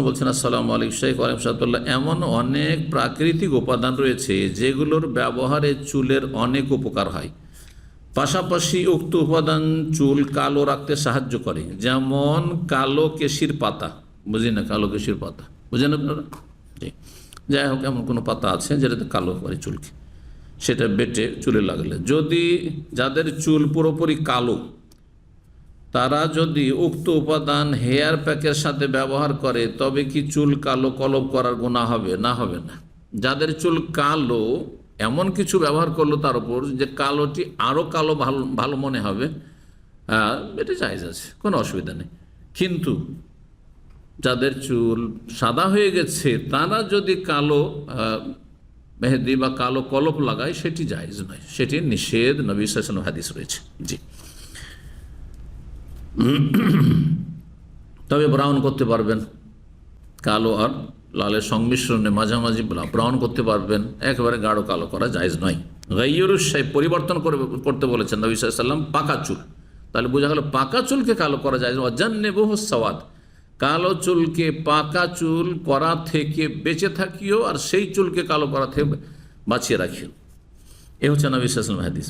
বলছেন, আসসালামু আলাইকুম শেখ ওয়ালাইকুম সালাতুল্লাহ। এমন অনেক প্রাকৃতিক উপাদান রয়েছে যেগুলোর ব্যবহারে চুলের অনেক উপকার হয়, পাশাপাশি উক্ত উপাদান চুল কালো রাখতে সাহায্য করে, যেমন কালো কেশির পাতা। বুঝি না, কালো কেশির পাতা বুঝেন আপনারা? জি, যাই হোক, এমন কোনো পাতা আছে যেটাতে কালো করে চুলকে, সেটা বেটে চুলে লাগলে, যদি যাদের চুল পুরোপুরি কালো তারা যদি উক্ত উপাদান হেয়ার প্যাকের সাথে ব্যবহার করে তবে কি চুল কালো কলপ করার গুনাহ হবে? না, হবে না। যাদের চুল কালো এমন কিছু ব্যবহার করলো তার উপর যে কালোটি আরও কালো ভালো ভালো মনে হবে, এটা জায়েজ আছে, কোনো অসুবিধা নেই। কিন্তু যাদের চুল সাদা হয়ে গেছে তারা যদি কালো মেহেদি বা কালো কলপ লাগায় সেটি জায়েজ নয়, সেটি নিষেধ, নবী সাল্লাল্লাহু আলাইহি ওয়াসাল্লাম হাদিস রয়েছে। জি, তবে ব্রাউন করতে পারবেন, কালো আর লালের সংমিশ্রণে মাঝামাঝি ব্রাউন করতে পারবেন, একেবারে গাঢ় কালো করা জায়েজ নয়। গাইয়ুরুশ শাইব পরিবর্তন করতে বলেছেন নবী সাল্লাল্লাহু আলাইহি ওয়াসাল্লাম পাকা চুল, তাহলে বোঝা গেল পাকা চুলকে কালো করা জায়েজ। ওয়াজান্নিবুহু সাওয়াদ, কালো চুলকে পাকা চুল করা থেকে বেঁচে থাকিও আর সেই চুলকে কালো করা থেকে বাঁচিয়ে রাখিও। এ হচ্ছে নবী সাল্লাল্লাহু আলাইহি ওয়াসাল্লাম হাদিস।